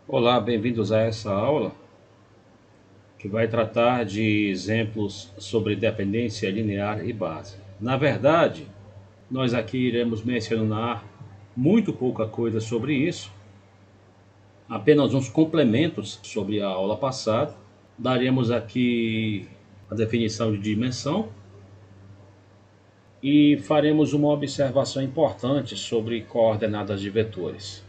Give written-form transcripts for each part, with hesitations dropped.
Olá, bem-vindos a essa aula que vai tratar de exemplos sobre dependência linear e base. Na verdade, nós aqui iremos mencionar muito pouca coisa sobre isso, apenas uns complementos sobre a aula passada. Daremos aqui a definição de dimensão e faremos uma observação importante sobre coordenadas de vetores.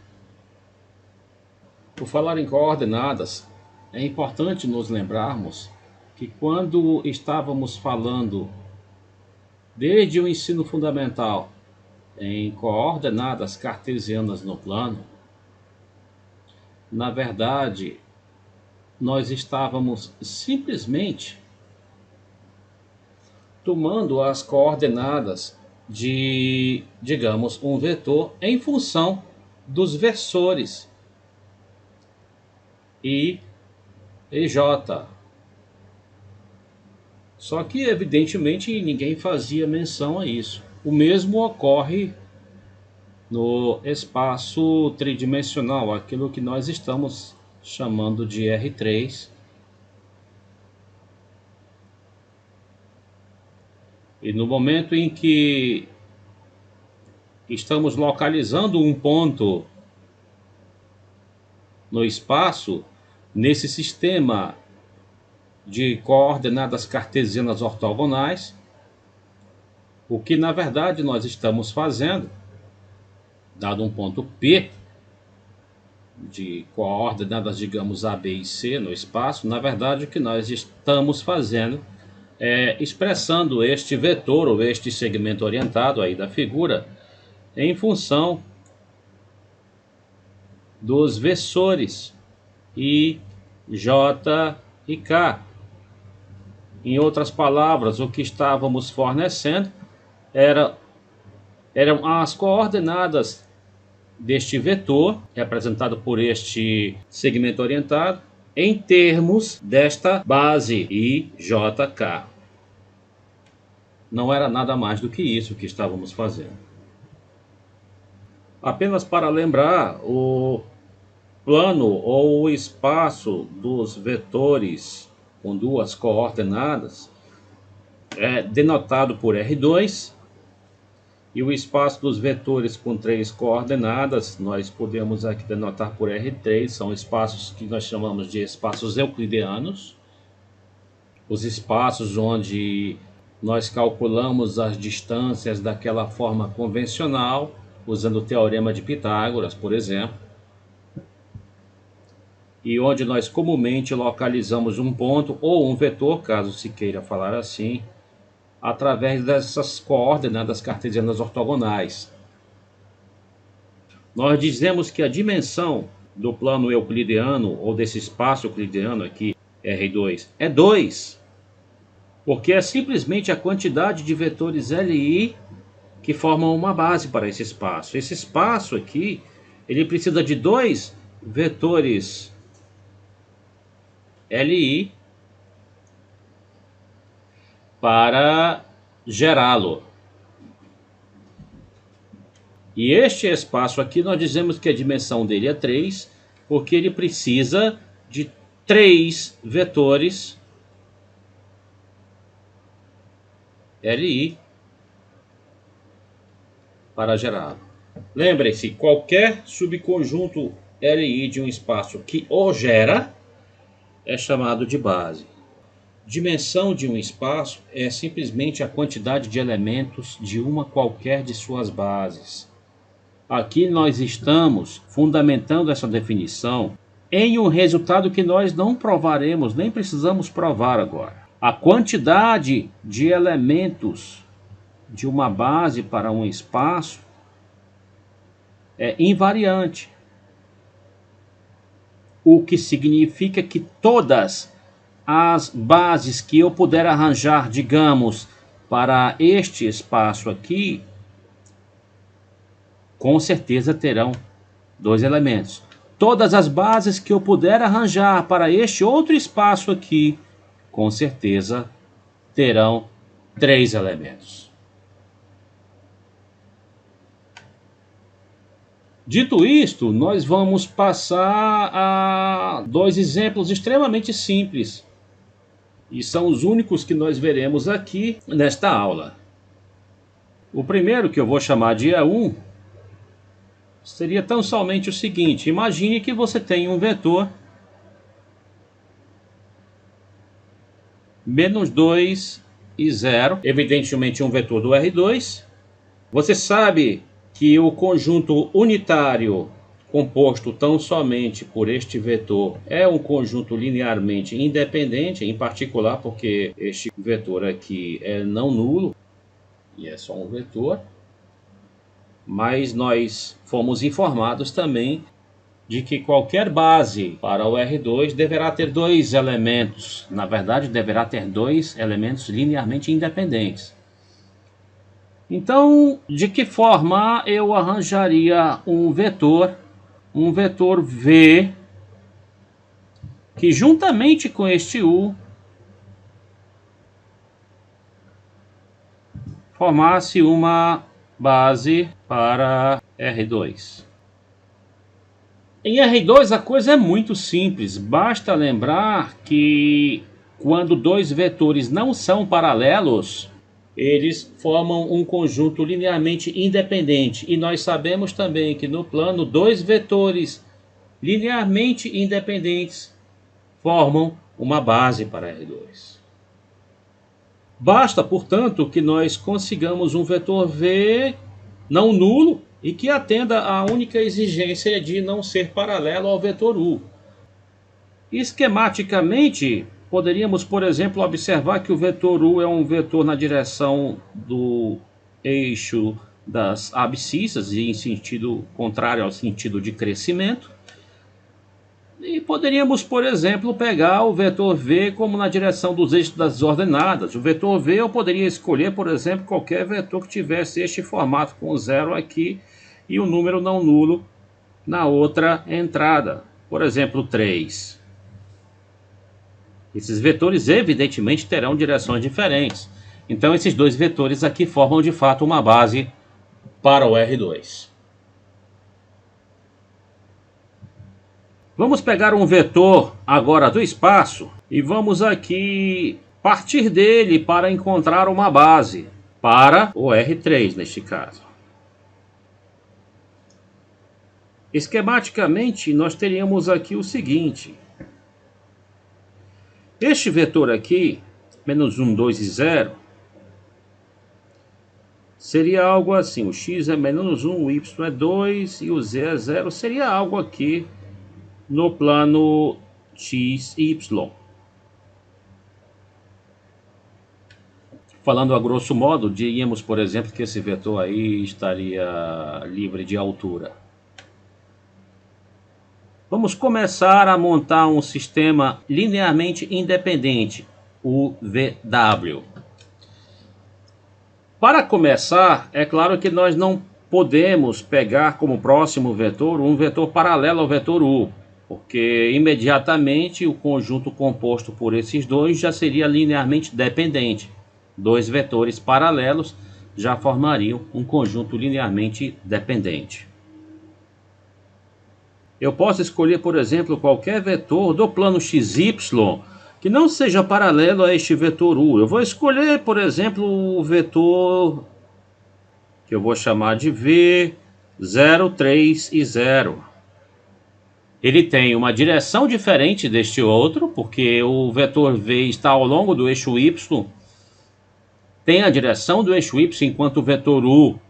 Por falar em coordenadas, é importante nos lembrarmos que quando estávamos falando desde o ensino fundamental em coordenadas cartesianas no plano, na verdade, nós estávamos simplesmente tomando as coordenadas de, digamos, um vetor em função dos versores I e J. Só que, evidentemente, ninguém fazia menção a isso. O mesmo ocorre no espaço tridimensional, aquilo que nós estamos chamando de R3. E no momento em que estamos localizando um ponto no espaço, nesse sistema de coordenadas cartesianas ortogonais, o que na verdade nós estamos fazendo, dado um ponto P, de coordenadas, digamos, A, B e C no espaço, na verdade o que nós estamos fazendo é expressando este vetor ou este segmento orientado aí da figura em função dos versores I, J e K. Em outras palavras, o que estávamos fornecendo eram as coordenadas deste vetor, representado por este segmento orientado, em termos desta base IJK. Não era nada mais do que isso que estávamos fazendo. Apenas para lembrar, o plano ou o espaço dos vetores com duas coordenadas é denotado por R2, e o espaço dos vetores com três coordenadas nós podemos aqui denotar por R3, são espaços que nós chamamos de espaços euclidianos, os espaços onde nós calculamos as distâncias daquela forma convencional, usando o teorema de Pitágoras, por exemplo, e onde nós comumente localizamos um ponto ou um vetor, caso se queira falar assim, através dessas coordenadas cartesianas ortogonais. Nós dizemos que a dimensão do plano euclidiano, ou desse espaço euclidiano aqui, R2, é 2, porque é simplesmente a quantidade de vetores Li que formam uma base para esse espaço. Esse espaço aqui, ele precisa de dois vetores Li para gerá-lo. E este espaço aqui, nós dizemos que a dimensão dele é 3, porque ele precisa de 3 vetores Li para gerá-lo. Lembrem-se, qualquer subconjunto Li de um espaço que o gera é chamado de base. Dimensão de um espaço é simplesmente a quantidade de elementos de uma qualquer de suas bases. Aqui nós estamos fundamentando essa definição em um resultado que nós não provaremos, nem precisamos provar agora. A quantidade de elementos de uma base para um espaço é invariante, o que significa que todas as bases que eu puder arranjar, digamos, para este espaço aqui, com certeza terão dois elementos. Todas as bases que eu puder arranjar para este outro espaço aqui, com certeza terão 3 elementos. Dito isto, nós vamos passar a dois exemplos extremamente simples. E são os únicos que nós veremos aqui nesta aula. O primeiro, que eu vou chamar de E1, seria tão somente o seguinte: imagine que você tem um vetor menos 2 e 0, evidentemente um vetor do R2. Você sabe que o conjunto unitário composto tão somente por este vetor é um conjunto linearmente independente, em particular porque este vetor aqui é não nulo, e é só um vetor. Mas nós fomos informados também de que qualquer base para o R2 deverá ter dois elementos. Na verdade, deverá ter dois elementos linearmente independentes. Então, de que forma eu arranjaria um vetor V, que juntamente com este U formasse uma base para R2? Em R2 a coisa é muito simples, basta lembrar que quando dois vetores não são paralelos, eles formam um conjunto linearmente independente. E nós sabemos também que no plano, dois vetores linearmente independentes formam uma base para R2. Basta, portanto, que nós consigamos um vetor V não nulo e que atenda à única exigência de não ser paralelo ao vetor U. Esquematicamente, poderíamos, por exemplo, observar que o vetor U é um vetor na direção do eixo das abscissas e em sentido contrário ao sentido de crescimento. E poderíamos, por exemplo, pegar o vetor V como na direção dos eixos das ordenadas. O vetor V eu poderia escolher, por exemplo, qualquer vetor que tivesse este formato com 0 aqui e o número não nulo na outra entrada. Por exemplo, 3. Esses vetores evidentemente terão direções diferentes. Então esses dois vetores aqui formam de fato uma base para o R2. Vamos pegar um vetor agora do espaço e vamos aqui partir dele para encontrar uma base para o R3 neste caso. Esquematicamente nós teríamos aqui o seguinte: este vetor aqui, menos 1, 2 e 0, seria algo assim: o x é menos 1, o y é 2 e o z é 0, seria algo aqui no plano x e y. Falando a grosso modo, diríamos, por exemplo, que esse vetor aí estaria livre de altura. Vamos começar a montar um sistema linearmente independente, o VW. Para começar, é claro que nós não podemos pegar como próximo vetor um vetor paralelo ao vetor U, porque imediatamente o conjunto composto por esses dois já seria linearmente dependente. Dois vetores paralelos já formariam um conjunto linearmente dependente. Eu posso escolher, por exemplo, qualquer vetor do plano XY que não seja paralelo a este vetor U. Eu vou escolher, por exemplo, o vetor que eu vou chamar de V, 0, 3 e 0. Ele tem uma direção diferente deste outro, porque o vetor V está ao longo do eixo Y, tem a direção do eixo Y, enquanto o vetor U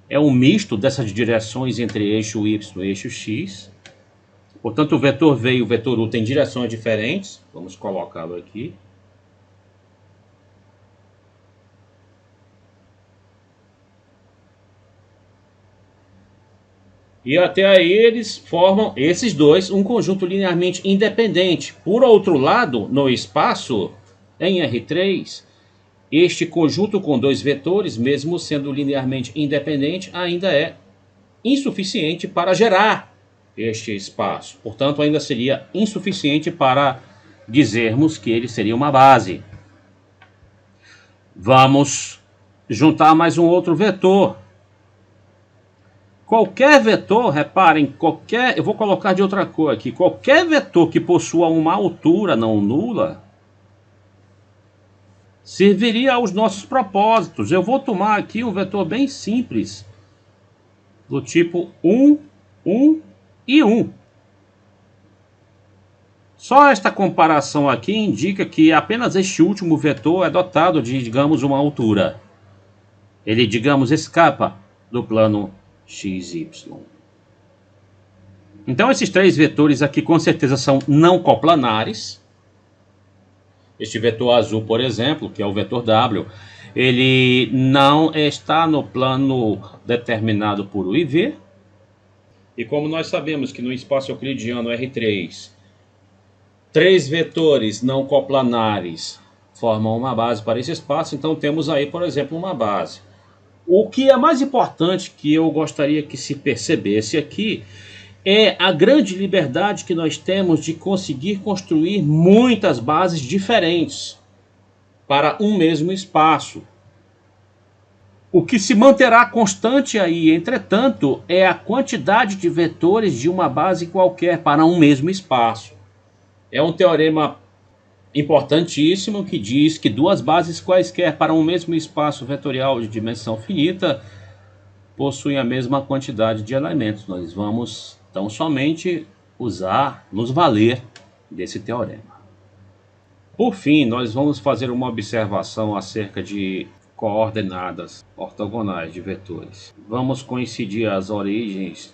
é um misto dessas direções entre eixo Y e eixo X. Portanto, o vetor V e o vetor U têm direções diferentes. Vamos colocá-lo aqui. E até aí eles formam, esses dois, um conjunto linearmente independente. Por outro lado, no espaço, em R3, este conjunto com dois vetores, mesmo sendo linearmente independente, ainda é insuficiente para gerar este espaço. Portanto, ainda seria insuficiente para dizermos que ele seria uma base. Vamos juntar mais um outro vetor. Qualquer vetor, reparem, eu vou colocar de outra cor aqui, qualquer vetor que possua uma altura não nula serviria aos nossos propósitos. Eu vou tomar aqui um vetor bem simples, do tipo 1, 1 e 1. Só esta comparação aqui indica que apenas este último vetor é dotado de, digamos, uma altura. Ele, digamos, escapa do plano XY. Então esses três vetores aqui com certeza são não coplanares. Este vetor azul, por exemplo, que é o vetor W, ele não está no plano determinado por U e V. E como nós sabemos que no espaço euclidiano R3, três vetores não coplanares formam uma base para esse espaço, então temos aí, por exemplo, uma base. O que é mais importante que eu gostaria que se percebesse aqui é a grande liberdade que nós temos de conseguir construir muitas bases diferentes para um mesmo espaço. O que se manterá constante aí, entretanto, é a quantidade de vetores de uma base qualquer para um mesmo espaço. É um teorema importantíssimo que diz que duas bases quaisquer para um mesmo espaço vetorial de dimensão finita possuem a mesma quantidade de elementos. Nós vamos então somente nos valer desse teorema. Por fim, nós vamos fazer uma observação acerca de coordenadas ortogonais de vetores. Vamos coincidir as origens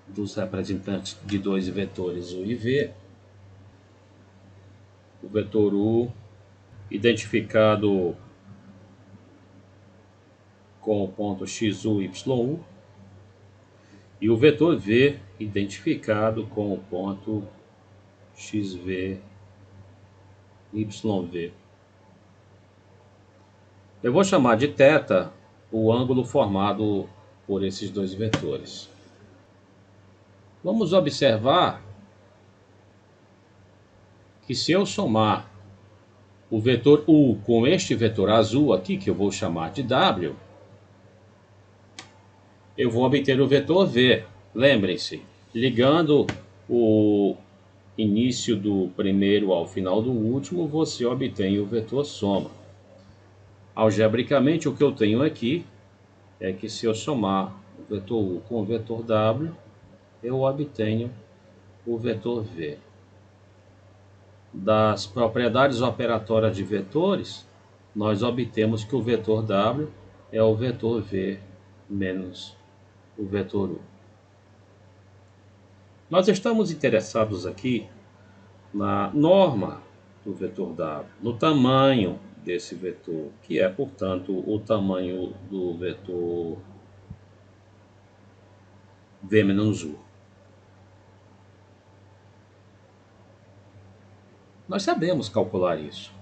dos representantes de dois vetores U e V. O vetor U identificado com o ponto XU, YU, e o vetor V identificado com o ponto XV, YV. Eu vou chamar de θ o ângulo formado por esses dois vetores. Vamos observar que se eu somar o vetor U com este vetor azul aqui, que eu vou chamar de W, eu vou obter o vetor V. Lembrem-se, ligando o início do primeiro ao final do último, você obtém o vetor soma. Algebricamente, o que eu tenho aqui é que se eu somar o vetor U com o vetor W, eu obtenho o vetor V. Das propriedades operatórias de vetores, nós obtemos que o vetor W é o vetor V menos o vetor U. Nós estamos interessados aqui na norma do vetor W, no tamanho desse vetor, que é, portanto, o tamanho do vetor V menos U. Nós sabemos calcular isso.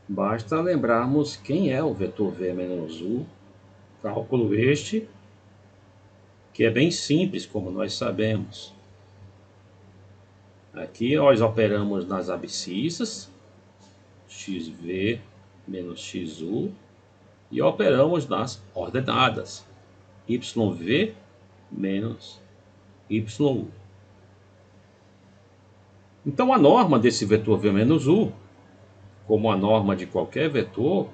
Basta lembrarmos quem é o vetor V menos U, cálculo este, que é bem simples, como nós sabemos. Aqui nós operamos nas abscissas, XV menos XU, e operamos nas ordenadas, YV menos YU. Então a norma desse vetor V menos U, como a norma de qualquer vetor,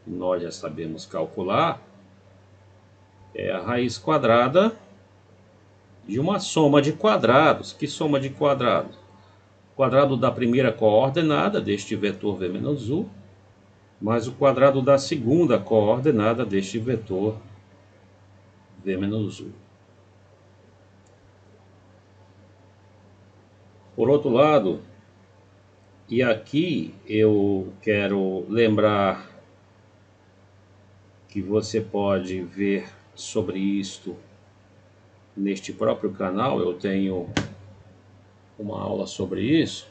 nós já sabemos calcular, é a raiz quadrada de uma soma de quadrados. Que soma de quadrados? O quadrado da primeira coordenada deste vetor V menos U, mais o quadrado da segunda coordenada deste vetor V menos U. Por outro lado, e aqui eu quero lembrar que você pode ver sobre isto neste próprio canal, eu tenho uma aula sobre isso.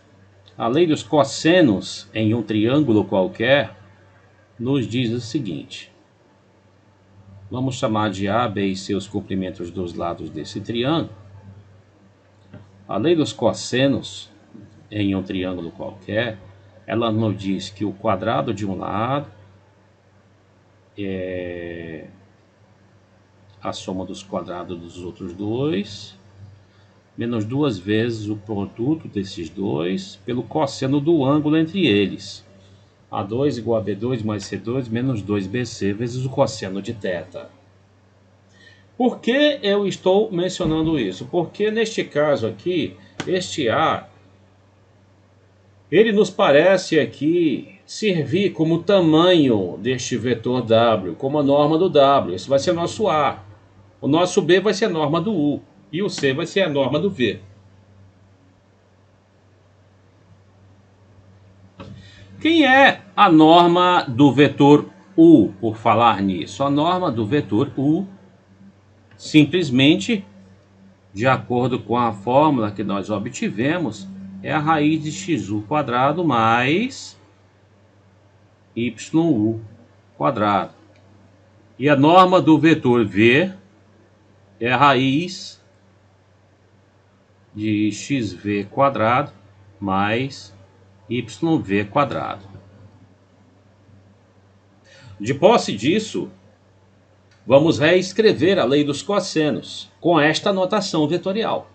A lei dos cossenos em um triângulo qualquer nos diz o seguinte. Vamos chamar de A, B e seus comprimentos dos lados desse triângulo. A lei dos cossenos em um triângulo qualquer, ela nos diz que o quadrado de um lado a soma dos quadrados dos outros dois, menos 2 vezes o produto desses dois pelo cosseno do ângulo entre eles. A2 igual a B2 mais C2 menos 2BC vezes o cosseno de θ. Por que eu estou mencionando isso? Porque neste caso aqui, este A, ele nos parece aqui servir como tamanho deste vetor W, como a norma do W. Esse vai ser nosso A. O nosso B vai ser a norma do U. E o C vai ser a norma do V. Quem é a norma do vetor U, por falar nisso? A norma do vetor U, simplesmente, de acordo com a fórmula que nós obtivemos, é a raiz de xu quadrado mais YU quadrado. E a norma do vetor V é a raiz de xv quadrado mais YV quadrado. De posse disso, vamos reescrever a lei dos cossenos com esta notação vetorial.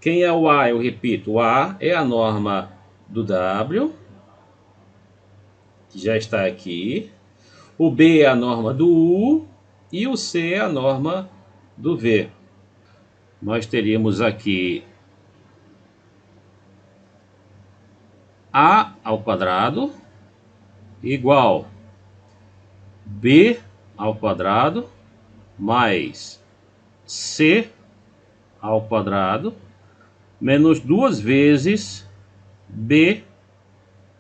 Quem é o A? Eu repito, o A é a norma do W, que já está aqui. O B é a norma do U e o C é a norma do V. Nós teríamos aqui A ao quadrado igual B ao quadrado mais C ao quadrado menos 2 vezes B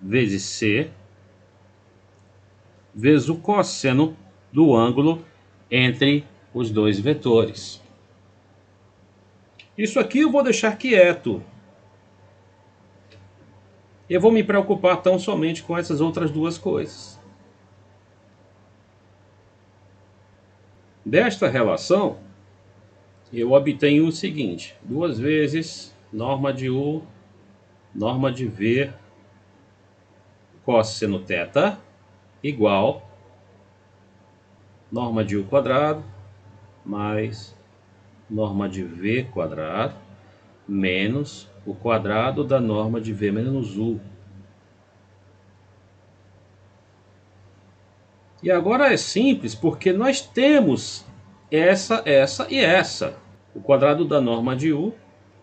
vezes C vezes o cosseno do ângulo entre os dois vetores. Isso aqui eu vou deixar quieto. Eu vou me preocupar tão somente com essas outras duas coisas. Desta relação, eu obtenho o seguinte: 2 vezes norma de U, norma de V, cosseno θ, igual norma de U quadrado mais norma de V quadrado menos o quadrado da norma de V menos U. E agora é simples, porque nós temos essa e essa. O quadrado da norma de U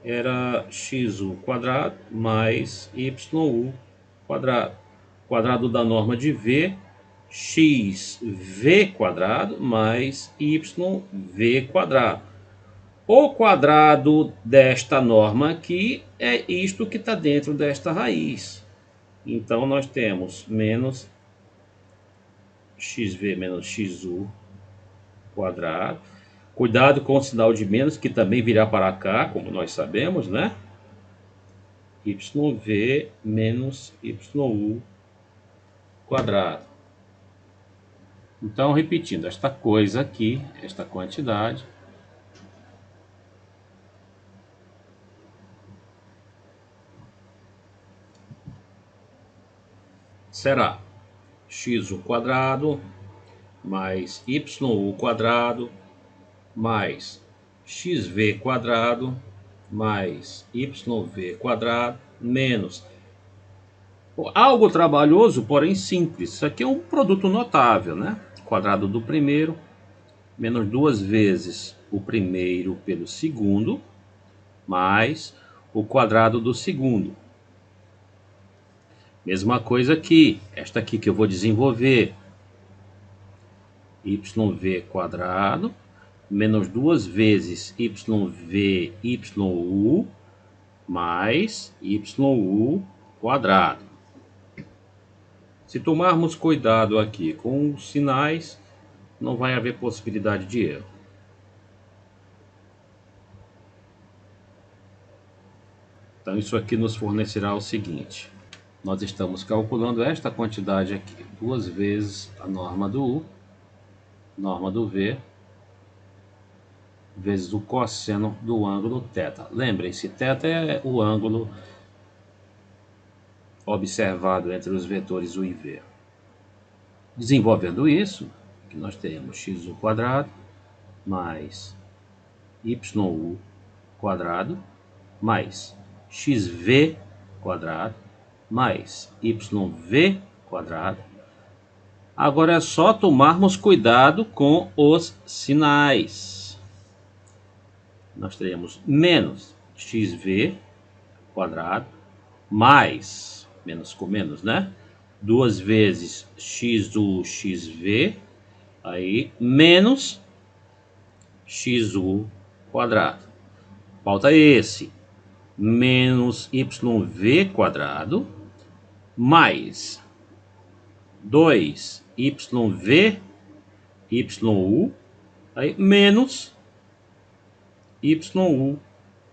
era xu quadrado mais YU quadrado. O quadrado da norma de V, xv quadrado mais YV quadrado. O quadrado desta norma aqui é isto que está dentro desta raiz. Então nós temos menos xv menos xu quadrado. Cuidado com o sinal de menos, que também virá para cá, como nós sabemos, né? YV menos YU quadrado. Então, repetindo, esta coisa aqui, esta quantidade, será xu quadrado mais YU quadrado mais xv quadrado mais YV quadrado menos algo trabalhoso, porém simples. Isso aqui é um produto notável, né? Quadrado do primeiro menos 2 vezes o primeiro pelo segundo mais o quadrado do segundo. Mesma coisa aqui, esta aqui que eu vou desenvolver, YV quadrado menos 2 vezes YV YU mais YU quadrado. Se tomarmos cuidado aqui com os sinais, não vai haver possibilidade de erro. Então isso aqui nos fornecerá o seguinte: nós estamos calculando esta quantidade aqui, 2 vezes a norma do U, norma do V, vezes o cosseno do ângulo θ. Lembrem-se, θ é o ângulo observado entre os vetores U e V. Desenvolvendo isso, que nós temos xu quadrado mais YU quadrado mais XV quadrado mais YV quadrado. Agora é só tomarmos cuidado com os sinais. Nós teremos menos XV quadrado mais, menos com menos, né? 2 vezes XU XV, aí menos XU quadrado. Falta esse, menos YV quadrado mais 2YV YU, aí menos YU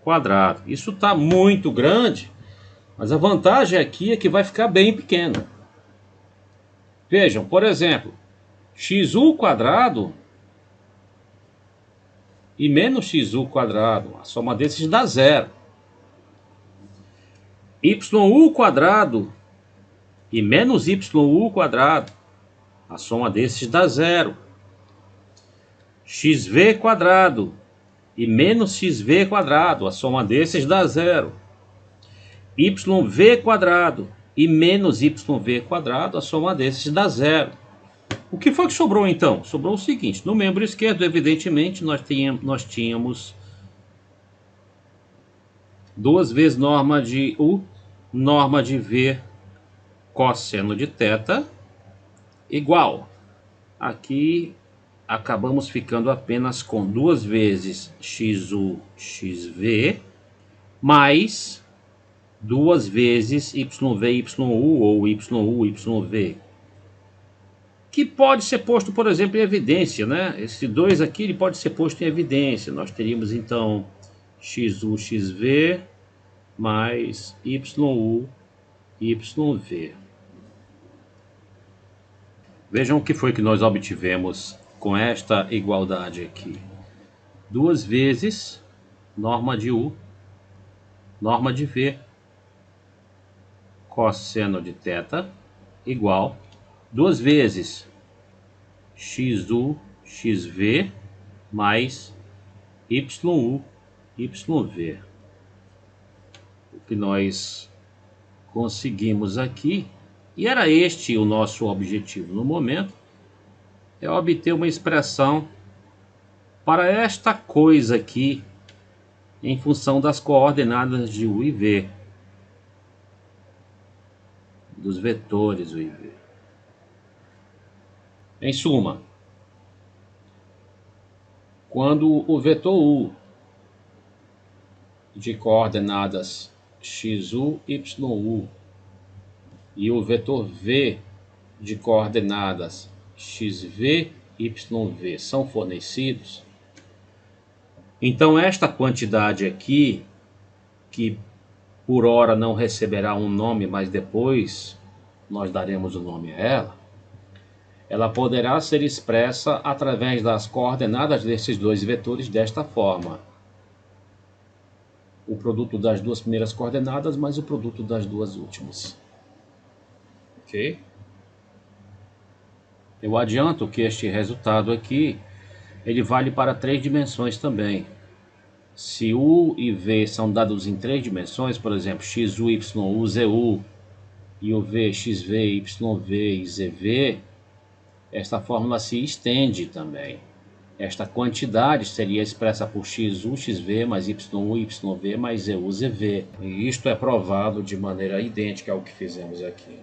quadrado. Isso está muito grande, mas a vantagem aqui é que vai ficar bem pequeno. Vejam, por exemplo, XU quadrado e menos XU quadrado, a soma desses dá zero. YU quadrado e menos YU quadrado, a soma desses dá zero. XV quadrado e menos XV quadrado, a soma desses dá zero. YV quadrado e menos YV quadrado, a soma desses dá zero. O que foi que sobrou então? Sobrou o seguinte: no membro esquerdo, evidentemente, nós tínhamos 2 vezes norma de U, norma de V, cosseno de θ, igual. Aqui acabamos ficando apenas com 2 vezes XU XV, mais 2 vezes YV YU ou YU YV, que pode ser posto, por exemplo, em evidência, né? Esse 2 aqui ele pode ser posto em evidência. Nós teríamos então XU XV mais YU YV. Vejam o que foi que nós obtivemos com esta igualdade aqui. 2 vezes norma de U, norma de V, cosseno de θ, igual 2 vezes XU XV mais YU YV. O que nós conseguimos aqui, e era este o nosso objetivo no momento, é obter uma expressão para esta coisa aqui em função das coordenadas de U e V, dos vetores U e V. Em suma, quando o vetor U de coordenadas XU, YU e o vetor V de coordenadas XV, YV são fornecidos, então esta quantidade aqui, que por hora não receberá um nome, mas depois nós daremos o nome a ela poderá ser expressa através das coordenadas desses dois vetores desta forma: o produto das duas primeiras coordenadas mais o produto das duas últimas. Ok? Eu adianto que este resultado aqui, ele vale para 3 dimensões também. Se U e V são dados em 3 dimensões, por exemplo, XU, YU, ZU, e o V, XV, YV e ZV, esta fórmula se estende também. Esta quantidade seria expressa por XU, XV mais YU, YV mais ZU, ZV. E isto é provado de maneira idêntica ao que fizemos aqui.